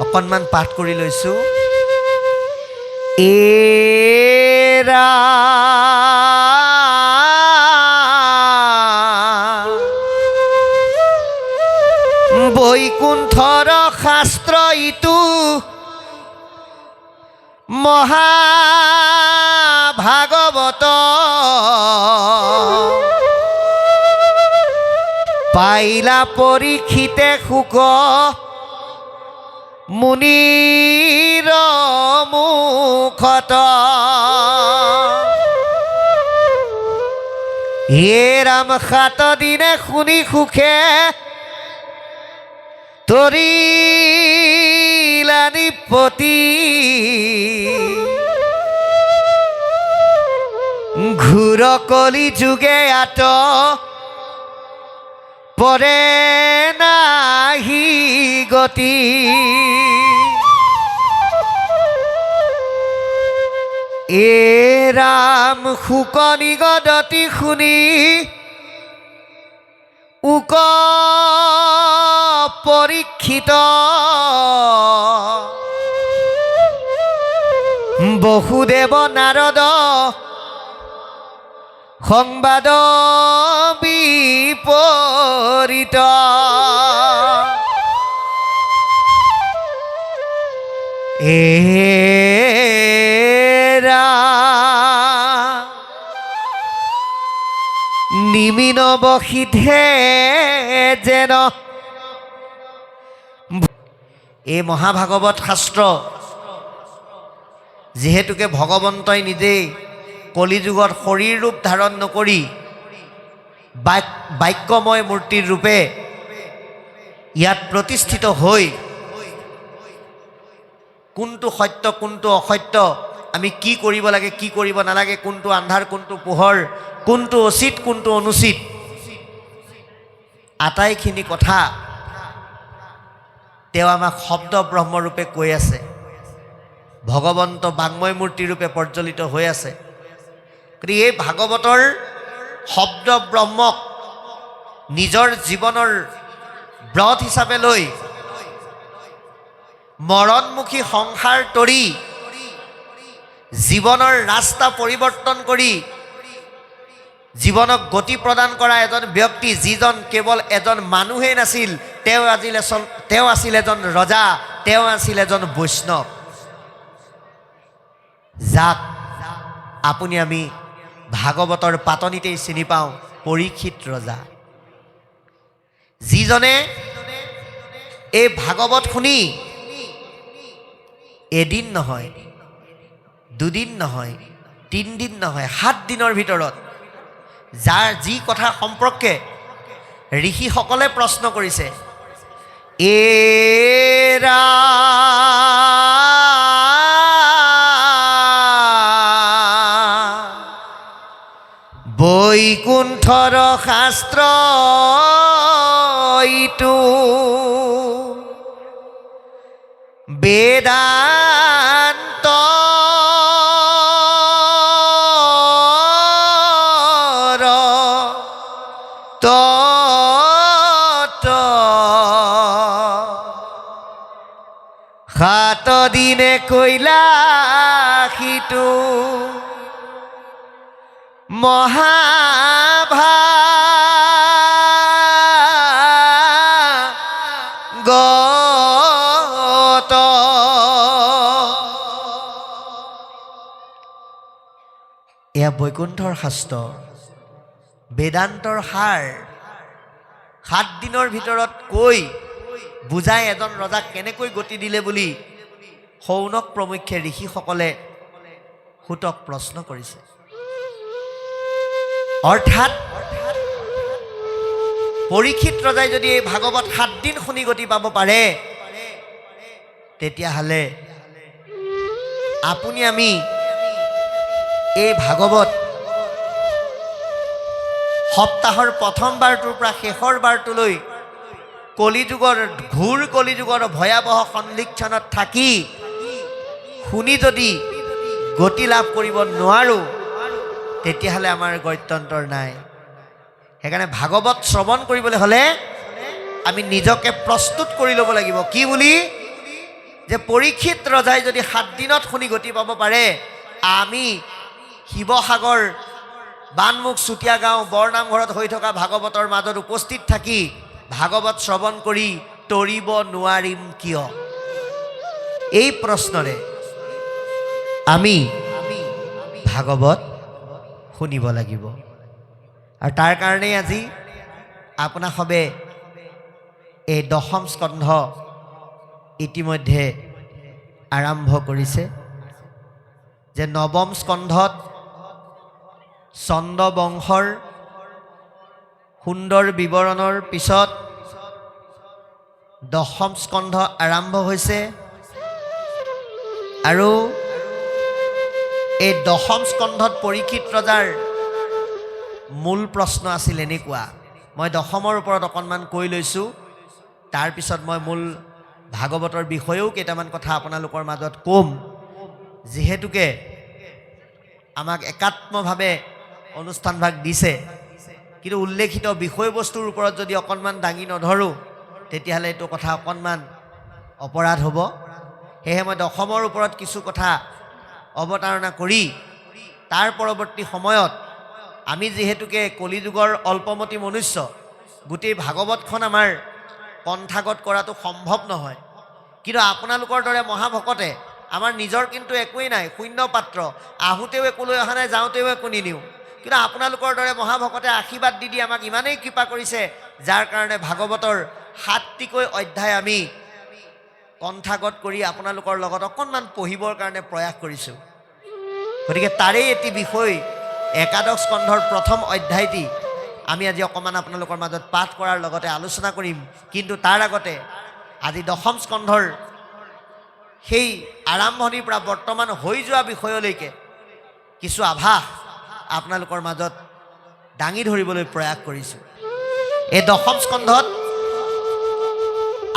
অকণমান পাঠ কৰি লৈছোঁ। এৰা বৈকুণ্ঠৰ শাস্ত্ৰ ইটো মহাভাগৱত পাইলা পৰীক্ষিতে শুক মুনিৰ মুখত। হে ৰাম 7 দিনে শুনি সুখে তৰিলা নিপতি। ঘূৰ কলি যুগে আত পৰে নাহি গতি। এ ৰাম শুক নিগদতি শুনি উক পৰীক্ষিত। বসুদেৱ নাৰদ সংবাদ বিপৰীত। এৰা নিমিন বসিধে যেন। এই মহাভাগৱত শাস্ত্ৰ যিহেতুকে ভগৱন্তই নিজেই কলিযুগত শৰীৰ ৰূপ ধাৰণ নকৰি বাক্যময় মূৰ্তিৰ ৰূপে ইয়াত প্ৰতিষ্ঠিত হৈ কোনটো সত্য কোনটো অসত্য, আমি কি কৰিব লাগে কি কৰিব নালাগে, কোনটো আন্ধাৰ কোনটো পোহৰ, কোনটো উচিত কোনটো অনুচিত, আটাইখিনি কথা তেওঁ আমাক শব্দ ব্ৰহ্মৰূপে কৈ আছে। ভগৱন্ত বাংময় মূৰ্তি ৰূপে প্ৰজ্বলিত হৈ আছে। গতিকে এই ভাগৱতৰ শব্দ ব্ৰহ্মক নিজৰ জীৱনৰ ব্ৰত হিচাপে লৈ মৰণমুখী সংসাৰ তৰি জীৱনৰ ৰাস্তা পৰিৱৰ্তন কৰি জীৱনক গতি প্ৰদান কৰা এজন ব্যক্তি, যিজন কেৱল এজন মানুহেই নাছিল, তেওঁ আছিল এজন ৰজা, তেওঁ আছিল এজন বৈষ্ণৱ, যাক আপুনি আমি ভাগৱতৰ পাতনিতেই চিনি পাওঁ, পৰীক্ষিত ৰজা, যিজনে এই ভাগৱত শুনি এদিন নহয়, দুদিন নহয়, 3 দিন নহয়, 7 দিনৰ ভিতৰত যাৰ যি কথা সম্পৰ্কে ঋষিসকলে প্ৰশ্ন কৰিছে, এৰা বৈকুণ্ঠৰ শাস্ত্ৰ ইটো বেদান্ত তত্ত্ব 7 দিনে কৈলাসিটো মহাভাগৱত। এয়া বৈকুণ্ঠৰ শাস্ত্ৰ, বেদান্তৰ সাৰ। 7 দিনৰ ভিতৰত কৈ বুজাই এজন ৰজাক কেনেকৈ গতি দিলে বুলি শৌনক প্ৰমুখ্যে ঋষিসকলে সুতক প্ৰশ্ন কৰিছে। অৰ্থাৎ পৰীক্ষিত ৰজাই যদি এই ভাগৱত 7 দিন শুনি গতি পাব পাৰে, তেতিয়াহ'লে আপুনি আমি এই ভাগৱত সপ্তাহৰ প্ৰথম বাৰটোৰ পৰা শেষৰ বাৰটোলৈ কলিযুগৰ ঘূৰ কলিযুগৰ ভয়াৱহ সন্ধিক্ষণত থাকি শুনি যদি গতি লাভ কৰিব নোৱাৰোঁ, তেতিয়াহ'লে আমাৰ গত্যন্তৰ নাই। সেইকাৰণে ভাগৱত শ্ৰৱণ কৰিবলৈ হ'লে আমি নিজকে প্ৰস্তুত কৰি ল'ব লাগিব। কি বুলি? যে পৰীক্ষিত ৰজাই যদি 7 দিনত শুনি গতি পাব পাৰে, আমি শিৱসাগৰ বানমুখ চুতীয়া গাঁও বৰনামঘৰত হৈ থকা ভাগৱতৰ মাজত উপস্থিত থাকি ভাগৱত শ্ৰৱণ কৰি তৰিব নোৱাৰিম কিয়? এই প্ৰশ্নৰে আমি ভাগৱত শুনিব লাগিব। আৰু তাৰ কাৰণেই আজি আপোনাক সবে এই 10ম স্কন্ধ ইতিমধ্যে আৰম্ভ কৰিছে। যে 9ম স্কন্ধত চন্দ্ৰ বংশৰ সুন্দৰ বিৱৰণৰ পিছত 10ম স্কন্ধ আৰম্ভ হৈছে। আৰু এই 10ম স্কন্ধত পৰীক্ষিত ৰজাৰ মূল প্ৰশ্ন আছিল এনেকুৱা। মই 10মৰ ওপৰত অকণমান কৈ লৈছোঁ, তাৰপিছত মই মূল ভাগৱতৰ বিষয়েও কেইটামান কথা আপোনালোকৰ মাজত ক'ম। যিহেতুকে আমাক একাত্মভাৱে অনুষ্ঠানভাগ দিছে, কিন্তু উল্লেখিত বিষয়বস্তুৰ ওপৰত যদি অকণমান দাঙি নধৰোঁ তেতিয়াহ'লে এইটো কথা অকণমান অপৰাধ হ'ব। সেয়েহে মই 10মৰ ওপৰত কিছু কথা অৱতাৰণা কৰি তাৰ পৰৱৰ্তী সময়ত আমি যিহেতুকে কলিযুগৰ অল্পমতি মনুষ্য, গোটেই ভাগৱতখন আমাৰ কণ্ঠাগত কৰাটো সম্ভৱ নহয়। কিন্তু আপোনালোকৰ দৰে মহাভকতে, আমাৰ নিজৰ কিন্তু একোৱেই নাই, শূন্য পাত্ৰ, আহোঁতেও একো লৈ অহা নাই, যাওঁতেও একো নিনিওঁ, কিন্তু আপোনালোকৰ দৰে মহাভকতে আশীৰ্বাদ দি আমাক ইমানেই কৃপা কৰিছে, যাৰ কাৰণে ভাগৱতৰ 7টিকৈ অধ্যায় আমি কণ্ঠাগত কৰি আপোনালোকৰ লগত অকণমান পঢ়িবৰ কাৰণে প্ৰয়াস কৰিছোঁ। গতিকে তাৰেই এটি বিষয় একাদশ স্কন্ধৰ 1ম অধ্যায়টি আমি আজি অকণমান আপোনালোকৰ মাজত পাঠ কৰাৰ লগতে আলোচনা কৰিম। কিন্তু তাৰ আগতে আজি 10ম স্কন্ধৰ সেই আৰম্ভণিৰ পৰা বৰ্তমান হৈ যোৱা বিষয়লৈকে কিছু আভাস আপোনালোকৰ মাজত দাঙি ধৰিবলৈ প্ৰয়াস কৰিছোঁ। এই 10ম স্কন্ধত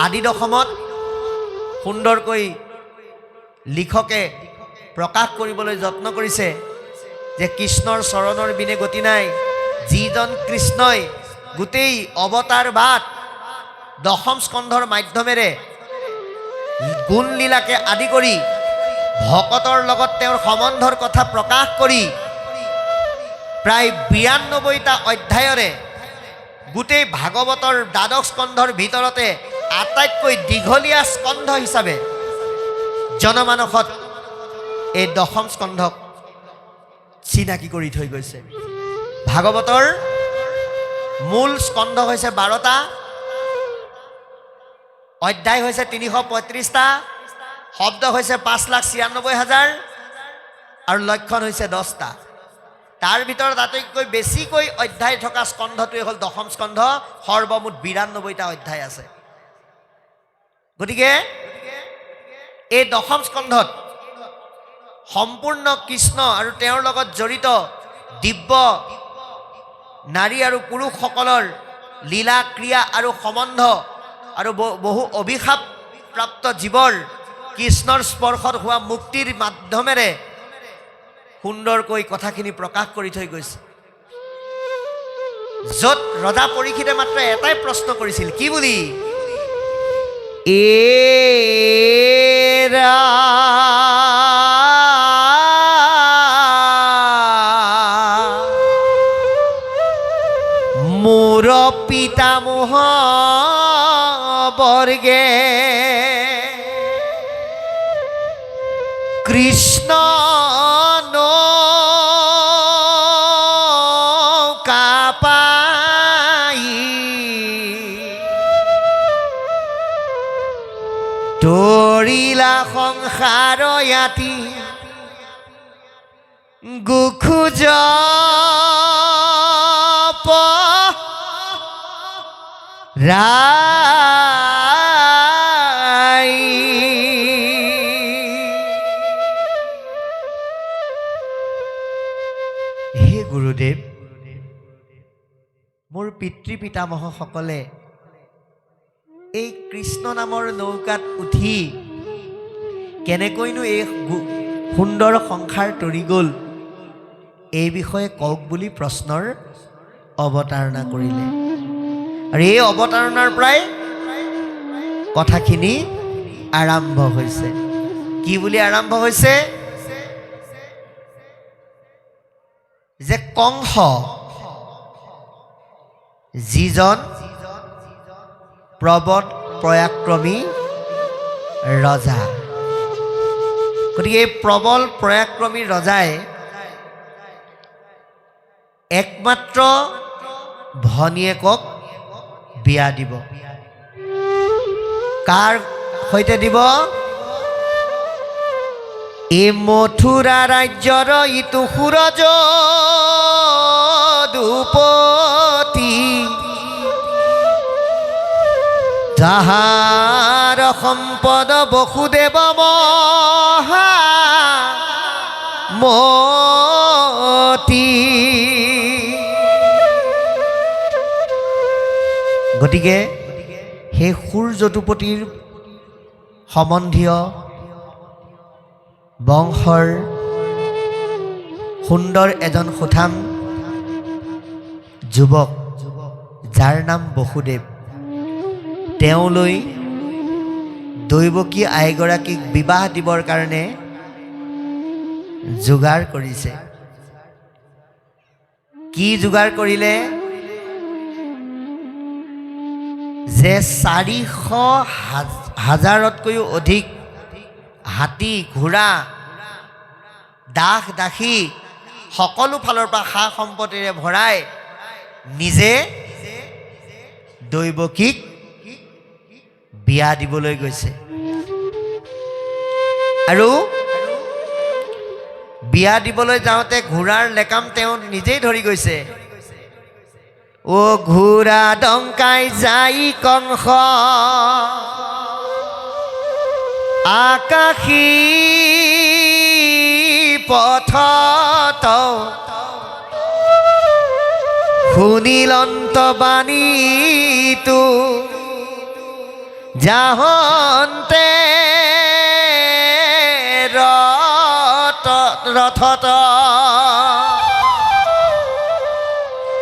আদি দশমত সুন্দৰকৈ লিখকে প্ৰকাশ কৰিবলৈ যত্ন কৰিছে যে কৃষ্ণৰ চৰণৰ বিনে গতি নাই। যিজন কৃষ্ণই গোটেই অৱতাৰ বাদ 10ম স্কন্ধৰ মাধ্যমেৰে গুণ লীলাকে আদি কৰি ভকতৰ লগত তেওঁৰ সম্বন্ধৰ কথা প্ৰকাশ কৰি প্ৰায় 92টা অধ্যায়ৰে গোটেই ভাগৱতৰ দ্বাদশ স্কন্ধৰ ভিতৰতে আটাইতকৈ দীঘলীয়া স্কন্ধ হিচাপে জনমানসত এই 10ম স্কন্ধক চিনাকি কৰি থৈ গৈছে। ভাগৱতৰ মূল স্কন্ধ হৈছে 12টা, অধ্যায় হৈছে 335টা, শব্দ হৈছে 5,96,000 আৰু লক্ষণ হৈছে 10টা। তাৰ ভিতৰত আটাইতকৈ বেছিকৈ অধ্যায় থকা স্কন্ধটোৱে হ'ল 10ম স্কন্ধ। সৰ্বমুঠ 92টা অধ্যায় আছে। গতিকে এই 10ম স্কন্ধত সম্পূৰ্ণ কৃষ্ণ আৰু তেওঁৰ লগত জড়িত দিব্য নাৰী আৰু পুৰুষসকলৰ লীলা ক্ৰিয়া আৰু সম্বন্ধ আৰু বহু অভিশাপ প্ৰাপ্ত জীৱৰ কৃষ্ণৰ স্পৰ্শত হোৱা মুক্তিৰ মাধ্যমেৰে সুন্দৰকৈ কথাখিনি প্ৰকাশ কৰি থৈ গৈছে। য'ত ৰজা পৰীক্ষিতে মাত্ৰ এটাই প্ৰশ্ন কৰিছিল, কি বুলি? এৰা মোৰ পিতামহ বৰ্গে কৃষ্ণ নৌকা পাই তৰিলা সংসাৰ ইয়াতি গোখোজ ৰাই হে গুৰুদেৱ, মোৰ পিতৃ পিতামহসকলে এই কৃষ্ণ নামৰ নৌকাত উঠি কেনেকৈনো এই সুন্দৰ সংসাৰ তৰি গ'ল, এই বিষয়ে কওক বুলি প্ৰশ্নৰ অৱতাৰণা কৰিলে। আৰু এই অৱতাৰণাৰ পৰাই কথাখিনি আৰম্ভ হৈছে। কি বুলি আৰম্ভ হৈছে? যে কংস যিজন প্ৰবল পৰাক্ৰমী ৰজা, গতিকে এই প্ৰবল পৰাক্ৰমী ৰজাই একমাত্ৰ ভনীয়েকক বিয়া দিব। কাৰ সৈতে দিব? এই মথুৰা ৰাজ্যৰ ইটো সুৰজ দুপতি, যাহাৰ সম্পদ বসুদেৱ মহামতি। গতিকে সেই সুৰ যদুপতিৰ সম্বন্ধীয় বংশৰ সুন্দৰ এজন সুঠাম যুৱক, যাৰ নাম বসুদেৱ, তেওঁলৈ দৈৱকী আইগৰাকীক বিবাহ দিবৰ কাৰণে যোগাৰ কৰিছে। কি যোগাৰ কৰিলে? যে 400,000তকৈও অধিক হাতী, ঘোঁৰা, দাস দাসী সকলো ফালৰ পৰা সা সম্পত্তিৰে ভৰাই নিজে দৈৱকীক বিয়া দিবলৈ গৈছে। আৰু বিয়া দিবলৈ যাওঁতে ঘোঁৰাৰ লেকাম তেওঁ নিজেই ধৰি গৈছে। ও ঘোঁৰা ডংকাই যাই কংস আকাশী পথত, শুনিলন্ত বাণীটো যাহন্তে ৰথত।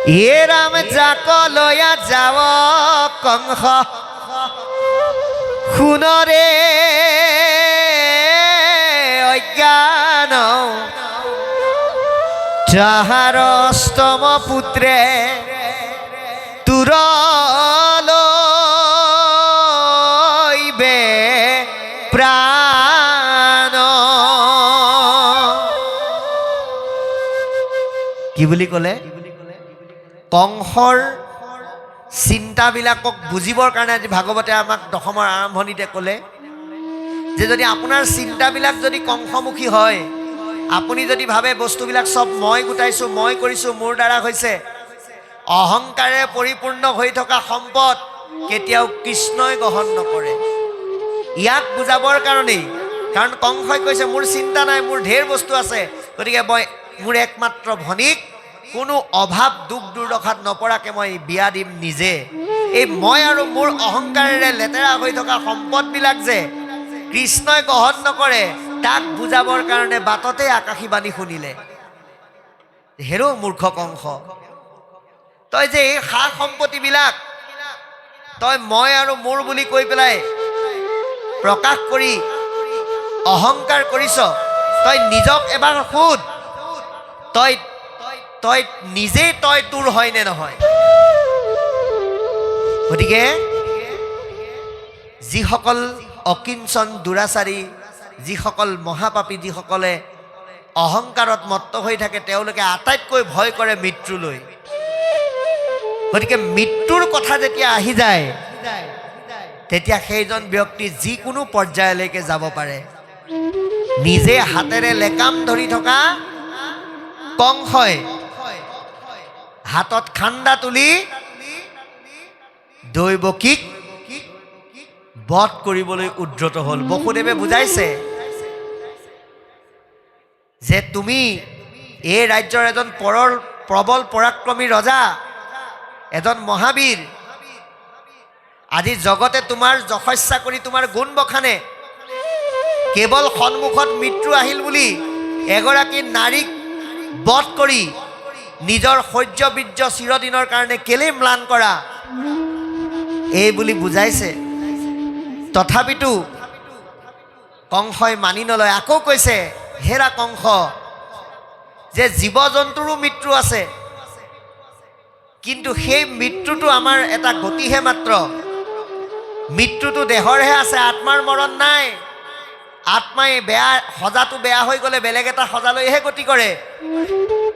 এ ৰাম যাক লয়া যাৱ কংস, শুনৰে অজ্ঞান, যাহাৰ অষ্টম পুত্ৰে তুৰলৈবে প্ৰাণ। কি বুলি ক'লে? কংসৰ চিন্তাবিলাকক বুজিবৰ কাৰণে আজি ভাগৱতে আমাক দশমৰ আৰম্ভণিতে ক'লে যে যদি আপোনাৰ চিন্তাবিলাক যদি কংসমুখী হয়, আপুনি যদি ভাবে বস্তুবিলাক চব মই গোটাইছোঁ, মই কৰিছোঁ, মোৰ দ্বাৰা হৈছে, অহংকাৰে পৰিপূৰ্ণ হৈ থকা সম্পদ কেতিয়াও কৃষ্ণই গ্ৰহণ নকৰে। ইয়াক বুজাবৰ কাৰণেই, কাৰণ কংসই কৈছে মোৰ চিন্তা নাই, মোৰ ঢেৰ বস্তু আছে, গতিকে মই মোৰ একমাত্ৰ ভনীক কোনো অভাৱ দুখ দুৰ্দশাত নপৰাকৈ মই বিয়া দিম নিজে। এই মই আৰু মোৰ অহংকাৰেৰে লেতেৰা হৈ থকা সম্পদবিলাক যে কৃষ্ণই গ্ৰহণ নকৰে, তাক বুজাবৰ কাৰণে বাটতে আকাশী বাণী শুনিলে। হেৰো মূৰ্খ কংস, তই যে এই সা সম্পত্তিবিলাক তই মই আৰু মোৰ বুলি কৈ পেলাই প্ৰকাশ কৰি অহংকাৰ কৰিছ, তই নিজক এবাৰ সোধ, তই তই নিজেই তই তোৰ হয়নে নহয়? গতিকে যিসকল অকিঞ্চন দুৰাচাৰী, যিসকল মহাপাপী, যিসকলে অহংকাৰত মত্ত হৈ থাকে, তেওঁলোকে আটাইতকৈ ভয় কৰে মৃত্যুলৈ। গতিকে মৃত্যুৰ কথা যেতিয়া আহি যায়, তেতিয়া সেইজন ব্যক্তি যিকোনো পৰ্যায়লৈকে যাব পাৰে। নিজে হাতেৰে লেকাম ধৰি থকা কংসই হাতত খান্দা তুলি দৈৱকীক বধ কৰিবলৈ উদ্যত হ'ল। বসুদেৱে বুজাইছে যে তুমি এই ৰাজ্যৰ এজন প্ৰবল পৰাক্ৰমী ৰজা, এজন মহাবীৰ, আজি জগতে তোমাৰ যশস্যা কৰি তোমাৰ গুণ বখানে, কেৱল সন্মুখত মৃত্যু আহিল বুলি এগৰাকী নাৰীক বধ কৰি নিজৰ শৌৰ্য বীৰ্য চিৰদিনৰ কাৰণে কেলে ম্লান কৰা, এই বুলি বুজাইছে। তথাপিতো কংসই মানি নলয়, আকৌ কৈছে, হেৰা কংস, যে জীৱ জন্তুৰো মৃত্যু আছে, কিন্তু সেই মৃত্যুটো আমাৰ এটা গতিহে মাত্ৰ। মৃত্যুটো দেহৰহে আছে, আত্মাৰ মৰণ নাই। আত্মাই বেয়া সজাটো বেয়া হৈ গ'লে বেলেগ এটা সজালৈহে গতি কৰে।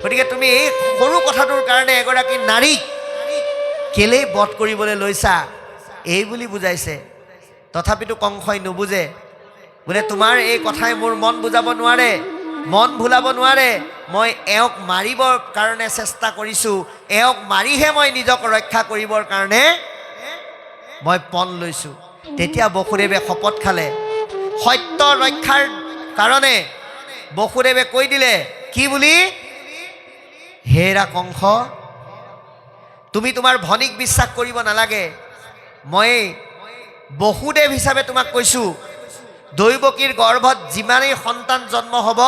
গতিকে তুমি এই সৰু কথাটোৰ কাৰণে এগৰাকী নাৰীক কেলেই বধ কৰিবলৈ লৈছা, এই বুলি বুজাইছে। তথাপিতো কংসই নুবুজে, বোলে তোমাৰ এই কথাই মোৰ মন বুজাব নোৱাৰে, মন ভুলাব নোৱাৰে। মই এওঁক মাৰিবৰ কাৰণে চেষ্টা কৰিছোঁ, এওঁক মাৰিহে মই নিজক ৰক্ষা কৰিবৰ কাৰণে মই পণ লৈছোঁ। তেতিয়া বসুদেৱে শপত খালে, সত্য ৰক্ষাৰ কাৰণে বসুদেৱে কৈ দিলে, কি বুলি? হেৰা কংস, তুমি তোমাৰ ভনীক বিশ্বাস কৰিব নালাগে। মই বসুদেৱ হিচাপে তোমাক কৈছোঁ, দৈৱকীৰ গৰ্ভত যিমানেই সন্তান জন্ম হ'ব,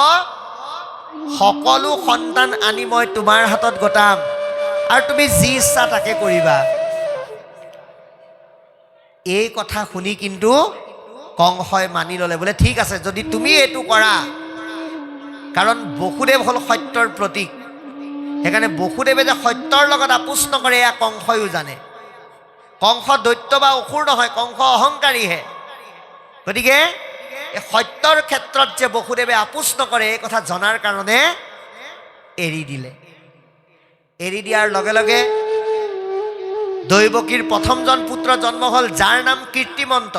সকলো সন্তান আনি মই তোমাৰ হাতত গতাম, আৰু তুমি যি ইচ্ছা তাকে কৰিবা। এই কথা শুনি কিন্তু কংসই মানি ল'লে, বোলে ঠিক আছে, যদি তুমি এইটো কৰা। কাৰণ বসুদেৱ হ'ল সত্যৰ প্ৰতীক। সেইকাৰণে বসুদেৱে যে সত্যৰ লগত আপোচ নকৰে, এয়া কংসইও জানে। কংস দৈত্য বা অসুৰ নহয়, কংস অহংকাৰীহে। গতিকে এই সত্যৰ ক্ষেত্ৰত যে বসুদেৱে আপোচ নকৰে, এই কথা জনাৰ কাৰণে এৰি দিলে। এৰি দিয়াৰ লগে লগে দৈৱকীৰ প্ৰথমজন পুত্ৰ জন্ম হ'ল, যাৰ নাম কীৰ্তিমন্ত।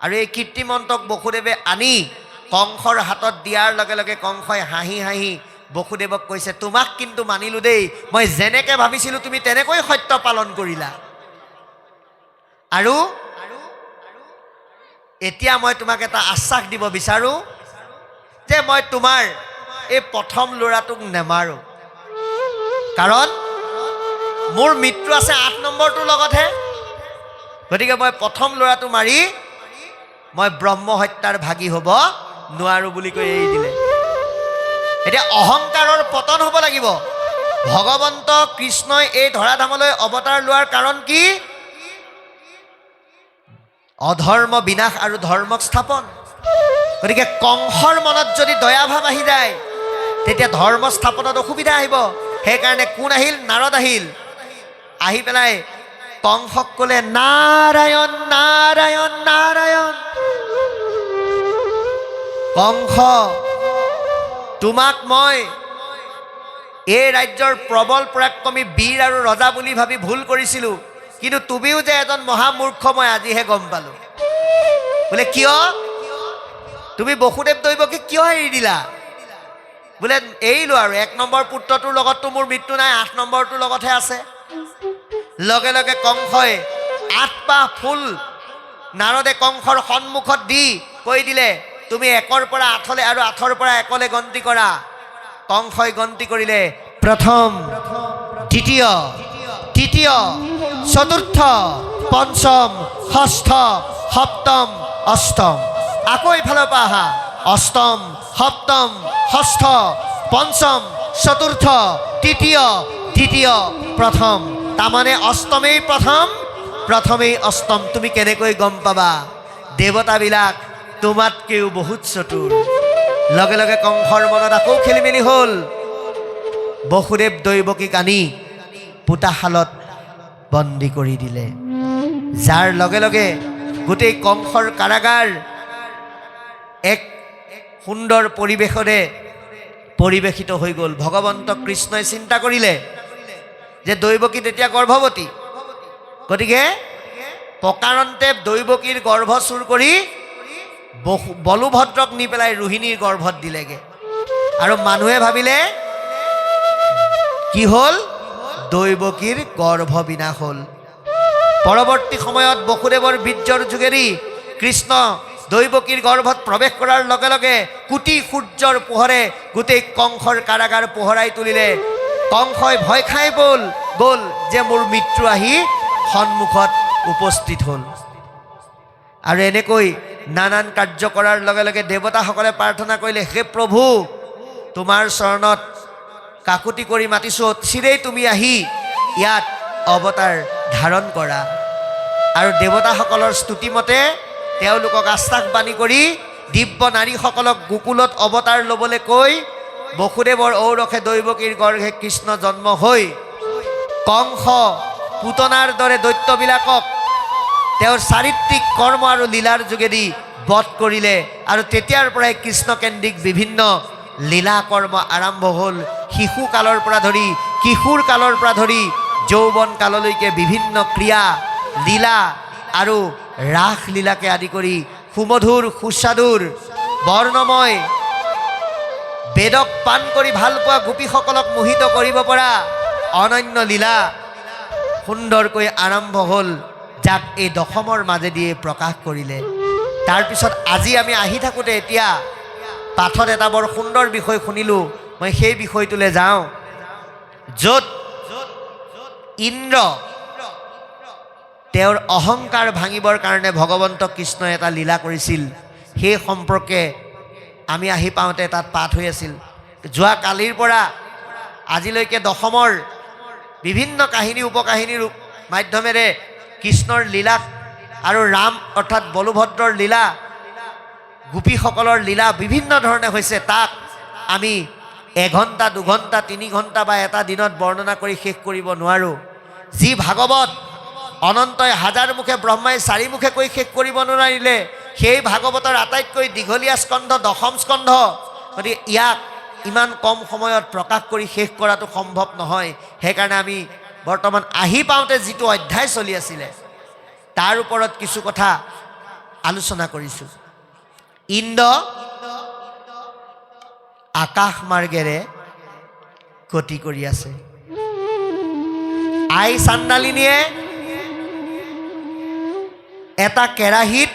আৰু এই কীৰ্তিমন্তক বসুদেৱে আনি কংসৰ হাতত দিয়াৰ লগে লগে কংসই হাঁহি হাঁহি বসুদেৱক কৈছে, তোমাক কিন্তু মানিলোঁ দেই, মই যেনেকৈ ভাবিছিলোঁ তুমি তেনেকৈ সত্য পালন কৰিলা। আৰু এতিয়া মই তোমাক এটা আশ্বাস দিব বিচাৰোঁ যে মই তোমাৰ এই প্ৰথম ল'ৰাটোক নেমাৰোঁ, কাৰণ মোৰ মৃত্যু আছে 8 নম্বৰটোৰ লগতহে। গতিকে মই প্ৰথম ল'ৰাটো মাৰি মই ব্ৰহ্ম হত্যাৰ ভাগী হ'ব নোৱাৰোঁ বুলি কৈ এৰি দিলে। এতিয়া অহংকাৰৰ পতন হ'ব লাগিব। ভগৱন্ত কৃষ্ণই এই ধৰাধামলৈ অৱতাৰ লোৱাৰ কাৰণ কি? অধৰ্ম বিনাশ আৰু ধৰ্মক স্থাপন। গতিকে কংসৰ মনত যদি দয়াভাৱ আহি যায়, তেতিয়া ধৰ্ম স্থাপনত অসুবিধা আহিব। সেইকাৰণে কোন আহিল? নাৰদ আহিল। আহি পেলাই কংসক ক'লে, নাৰায়ণ নাৰায়ণ নাৰায়ণ। কংস, তোমাক মই এই ৰাজ্যৰ প্ৰবল পৰাক্ৰমী বীৰ আৰু ৰজা বুলি ভাবি ভুল কৰিছিলোঁ, কিন্তু তুমিও যে এজন মহামূৰ্খ মই আজিহে গম পালোঁ। বোলে কিয়? তুমি বসুদেৱ দৈৱকীক কিয় এৰি দিলা? বোলে এৰিলোঁ, আৰু 1 নম্বৰ পুত্ৰটোৰ লগততো মোৰ মৃত্যু নাই, 8 নম্বৰটোৰ লগতহে আছে। লগে লগে কংসই 8 পাহ ফুল নাৰদে কংসৰ সন্মুখত দি কৈ দিলে, তুমি 1ৰ পৰা 8লৈ আৰু 8ৰ পৰা 1লৈ গন্তি কৰা। কংসই গন্তি কৰিলে, প্ৰথম, দ্বিতীয়, তৃতীয়, চতুৰ্থ, পঞ্চম, ষষ্ঠ, সপ্তম, অষ্টম। আকৌ এইফালৰ পৰা আহা, অষ্টম, সপ্তম, ষষ্ঠ, পঞ্চম, চতুৰ্থ, তৃতীয়, দ্বিতীয়, প্ৰথম। তাৰমানে অষ্টমেই প্ৰথম, প্ৰথমেই অষ্টম। তুমি কেনেকৈ গম পাবা? দেৱতাবিলাক তোমাতকৈও বহুত চতুৰ। লগে লগে কংসৰ মনত আকৌ খেলি মেলি হ'ল। বসুদেৱ দৈৱকীক আনি পোতাশালত বন্দী কৰি দিলে, যাৰ লগে লগে গোটেই কংসৰ কাৰাগাৰ এক সুন্দৰ পৰিৱেশৰে পৰিৱেশিত হৈ গ'ল। ভগৱন্ত কৃষ্ণই চিন্তা কৰিলে যে দৈৱকী তেতিয়া গৰ্ভৱতী। গতিকে প্ৰকাৰন্তে দৈৱকীৰ গৰ্ভ চুৰ কৰি বলুভদ্ৰক নি পেলাই ৰোহিণীৰ গৰ্ভত দিলেগৈ। আৰু মানুহে ভাবিলে কি হ'ল? দৈৱকীৰ গৰ্ভ বিনাশ হ'ল। পৰৱৰ্তী সময়ত বসুদেৱৰ বীৰ্যৰ যোগেদি কৃষ্ণ দৈৱকীৰ গৰ্ভত প্ৰৱেশ কৰাৰ লগে লগে কোটি সূৰ্যৰ পোহৰে গোটেই কংসৰ কাৰাগাৰ পোহৰাই তুলিলে। কংসই ভয় খাই গ'ল যে মোৰ মৃত্যু আহি সন্মুখত উপস্থিত হ'ল। আৰু এনেকৈ নানান কাৰ্য কৰাৰ লগে লগে দেৱতাসকলে প্ৰাৰ্থনা কৰিলে, হে প্ৰভু, তোমাৰ চৰণত কাকুতি কৰি মাতিছোঁ, চিৰেই তুমি আহি ইয়াত অৱতাৰ ধাৰণ কৰা। আৰু দেৱতাসকলৰ স্তুতিমতে তেওঁলোকক আশ্বাসবাণী কৰি দিব্য নাৰীসকলক গোকুলত অৱতাৰ ল'বলৈ কৈ বসুদেৱৰ ঔৰসে দৈৱকীৰ গৰ্ভে কৃষ্ণ জন্ম হৈ কংস পুতনাৰ দৰে দৈত্যবিলাকক তেওঁৰ চাৰিত্ৰিক কৰ্ম আৰু লীলাৰ যোগেদি বধ কৰিলে আৰু তেতিয়াৰ পৰাই কৃষ্ণকেন্দ্ৰিক বিভিন্ন লীলা কৰ্ম আৰম্ভ হ'ল। শিশুকালৰ পৰা ধৰি কিশোৰ কালৰ পৰা ধৰি যৌৱন কাললৈকে বিভিন্ন ক্ৰিয়া লীলা আৰু ৰাস লীলাকে আদি কৰি সুমধুৰ সুস্বাদুৰ বৰ্ণময় বেদক পান কৰি ভাল পোৱা গোপীসকলক মোহিত কৰিব পৰা অনন্য লীলা সুন্দৰকৈ আৰম্ভ হ'ল, যাক এই দশমৰ মাজেদিয়ে প্ৰকাশ কৰিলে। তাৰপিছত আজি আমি আহি থাকোঁতে এতিয়া পাঠত এটা বৰ সুন্দৰ বিষয় শুনিলোঁ। মই সেই বিষয়টোলৈ যাওঁ, য'ত ইন্দ্ৰ তেওঁৰ অহংকাৰ ভাঙিবৰ কাৰণে ভগৱন্ত কৃষ্ণই এটা লীলা কৰিছিল। সেই সম্পৰ্কে আমি আহি পাওঁতে তাত পাঠ হৈ আছিল। যোৱা কালিৰ পৰা আজিলৈকে দশমৰ বিভিন্ন কাহিনী উপকাহিনীৰ মাধ্যমেৰে কৃষ্ণৰ লীলা আৰু ৰাম অৰ্থাৎ বলভদ্ৰৰ লীলা গোপীসকলৰ লীলা বিভিন্ন ধৰণে হৈছে। তাক আমি এঘণ্টা দুঘণ্টা 3 ঘণ্টা বা এটা দিনত বৰ্ণনা কৰি শেষ কৰিব নোৱাৰোঁ। যি ভাগৱত অনন্তই 1000 মুখে ব্ৰহ্মাই 4 মুখে কৈ শেষ কৰিব নোৱাৰিলে, সেই ভাগৱতৰ আটাইতকৈ দীঘলীয়া স্কন্ধ দশম স্কন্ধ। গতিকে ইয়াক ইমান কম সময়ত প্ৰকাশ কৰি শেষ কৰাটো সম্ভৱ নহয়। সেইকাৰণে আমি বৰ্তমান আহি পাওঁতে যিটো অধ্যায় চলি আছিলে তাৰ ওপৰত কিছু কথা আলোচনা কৰিছোঁ। ইন্দ্ৰ আকাশ মাৰ্গেৰে গতি কৰি আছে। আই চাণ্ডালিনীয়ে এটা কেৰাহীত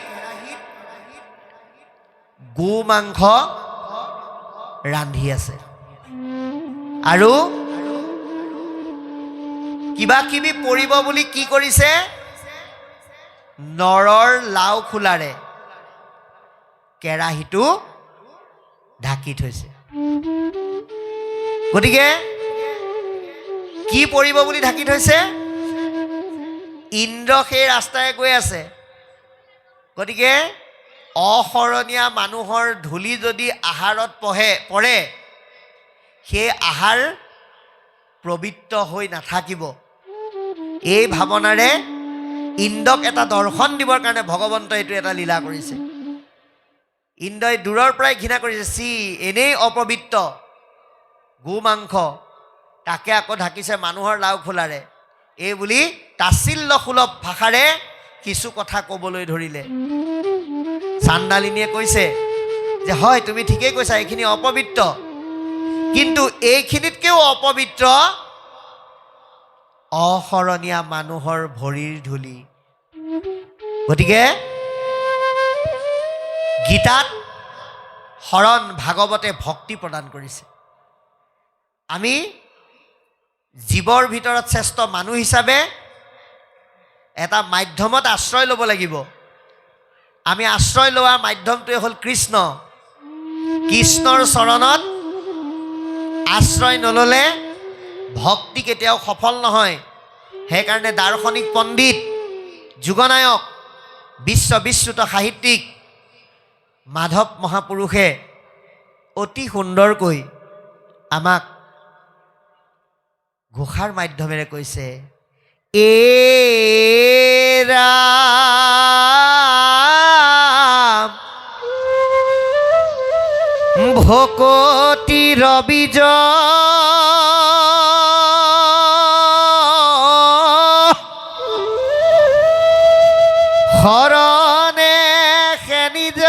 গো মাংস ৰান্ধি আছে আৰু কিবা কিবি পৰিব বুলি কি কৰিছে, নৰৰ লাও খোলাৰে কেৰাহীটো ঢাকি থৈছে। গতিকে কি পৰিব বুলি ঢাকি থৈছে, ইন্দ্ৰ সেই ৰাস্তাৰে গৈ আছে। গতিকে অশৰণীয়া মানুহৰ ধূলি যদি আহাৰত পৰে, সেই আহাৰ পবিত্ৰ হৈ নাথাকিব। এই ভাৱনাৰে ইন্দ্ৰক এটা দৰ্শন দিবৰ কাৰণে ভগৱন্তই এইটো এটা লীলা কৰিছে। ইন্দ্ৰই দূৰৰ পৰাই ঘৃণা কৰিছে, চি এনেই অপবিত্ৰ গো মাংস, তাকে আকৌ ঢাকিছে মানুহৰ লাও খোলাৰে। এই বুলি তাচ্ছিল্য সুলভ ভাষাৰে কিছু কথা ক'বলৈ ধৰিলে। চাণ্ডালিনীয়ে কৈছে যে হয়, তুমি ঠিকেই কৈছা, এইখিনি অপবিত্ৰ, কিন্তু এইখিনিতকৈও অপবিত্ৰ অশৰণীয়া মানুহৰ ভৰিৰ ধূলি। গতিকে গীতাত শৰণ ভাগৱতে ভক্তি প্ৰদান কৰিছে। আমি জীৱৰ ভিতৰত শ্ৰেষ্ঠ মানুহ হিচাপে এটা মাধ্যমত আশ্ৰয় ল'ব লাগিব। আমি আশ্ৰয় লোৱাৰ মাধ্যমটোৱে হ'ল কৃষ্ণ। কৃষ্ণৰ চৰণত আশ্ৰয় নল'লে ভক্তি কেতিয়াও সফল নহয়। সেইকাৰণে দাৰ্শনিক পণ্ডিত, যুগনায়ক, বিশ্ববিশ্ৰুত সাহিত্যিক মাধৱ মহাপুৰুষে অতি সুন্দৰকৈ আমাক ঘোষাৰ মাধ্যমেৰে কৈছে, এ ৰাম ভকতি ৰবিজ শৰণে খেনিজ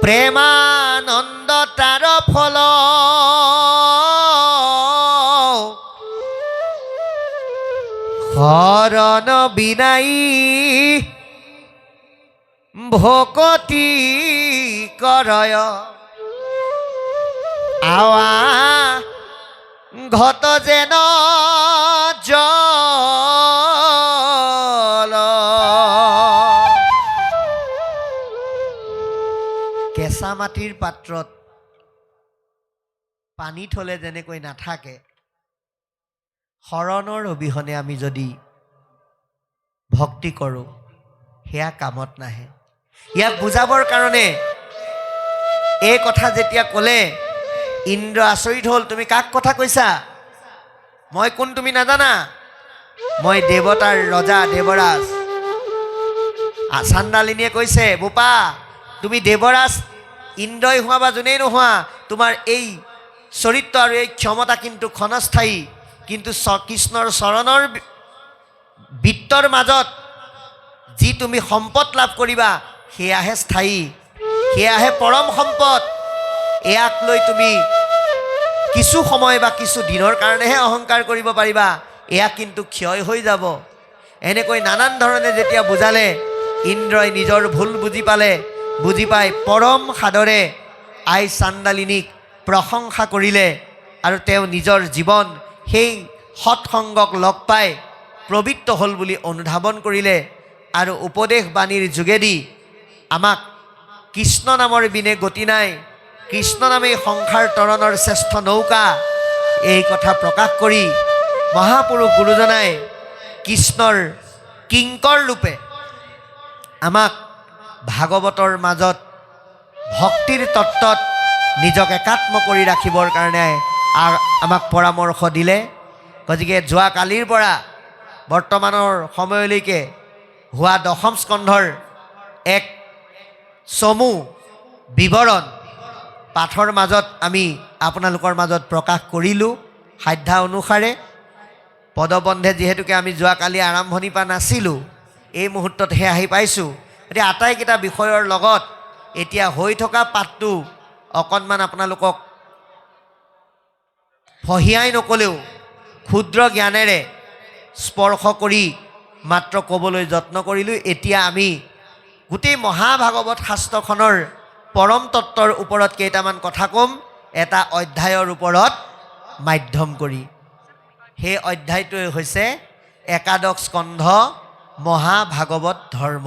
প্ৰেমানন্দ তাৰ ফল শৰণ বিনাই ভকতি কৰয় আৱা ঘট যেন জল। কেঁচা মাটিৰ পাত্ৰত পানী থলে যেনেকৈ নাথাকে, শৰণৰ অবিহনে আমি যদি ভক্তি কৰোঁ, সেয়া কামত নাহে। ইয়াক বুজাবৰ কাৰণে এই কথা যেতিয়া ক'লে ইন্দ্ৰ আচৰিত হ'ল, তুমি কাক কথা কৈছা? মই কোন তুমি নাজানা? মই দেৱতাৰ ৰজা দেৱৰাজ। চাণ্ডালিনীয়ে কৈছে, বোপা তুমি দেৱৰাজ ইন্দ্ৰই হোৱা বা যোনেই নোহোৱা, তোমাৰ এই চৰিত্ৰ আৰু এই ক্ষমতা কিন্তু ক্ষণস্থায়ী, কিন্তু কৃষ্ণৰ চৰণৰ বৃত্তৰ মাজত যি তুমি সম্পদ লাভ কৰিবা সেয়াহে স্থায়ী, সেয়াহে পৰম সম্পদ। এয়াক লৈ তুমি কিছু সময় বা কিছু দিনৰ কাৰণেহে অহংকাৰ কৰিব পাৰিবা, এয়া কিন্তু ক্ষয় হৈ যাব। এনেকৈ নানান ধৰণে যেতিয়া বুজালে, ইন্দ্ৰই নিজৰ ভুল বুজি পালে। বুজি পাই পৰম সাদৰে আই চাণ্ডালিনীক প্ৰশংসা কৰিলে আৰু তেওঁ নিজৰ জীৱন সেই সৎসংগক লগ পাই পবিত্ৰ হ'ল বুলি অনুধাৱন কৰিলে আৰু উপদেশ বাণীৰ যোগেদি আমাক কৃষ্ণ নামৰ বিনে গতি নাই, কৃষ্ণ নামেই সংসাৰ তৰণৰ শ্ৰেষ্ঠ নৌকা, এই কথা প্ৰকাশ কৰি মহাপুৰুষ গুৰুজনাই কৃষ্ণৰ কিংকৰ ৰূপে আমাক ভাগৱতৰ মাজত ভক্তিৰ তত্ত্বত নিজক একাত্ম কৰি ৰাখিবৰ কাৰণে আমাক পৰামৰ্শ দিলে। গতিকে যোৱাকালিৰ পৰা বৰ্তমানৰ সময়লৈকে হোৱা দশম স্কন্ধৰ এক চমু বিৱৰণ পাঠৰ মাজত আমি আপোনালোকৰ মাজত প্ৰকাশ কৰিলোঁ সাধ্য অনুসাৰে। পদবন্ধে যিহেতুকে আমি যোৱাকালি আৰম্ভণি পৰা নাছিলোঁ, এই মুহূৰ্ততহে আহি পাইছোঁ। এতিয়া আটাইকেইটা বিষয়ৰ লগত এতিয়া হৈ থকা পাঠটো অকণমান আপোনালোকক ফহিয়াই নকলেও ক্ষুদ্ৰ জ্ঞানেৰে স্পৰ্শ কৰি মাত্ৰ ক'বলৈ যত্ন কৰিলোঁ। এতিয়া আমি গোটেই মহাভাগৱত শাস্ত্ৰখনৰ পৰম তত্ত্বৰ ওপৰত কেইটামান কথা ক'ম, এটা অধ্যায়ৰ ওপৰত মাধ্যম কৰি। সেই অধ্যায়টোৱে হৈছে একাদশ স্কন্ধ মহাভাগৱত ধৰ্ম।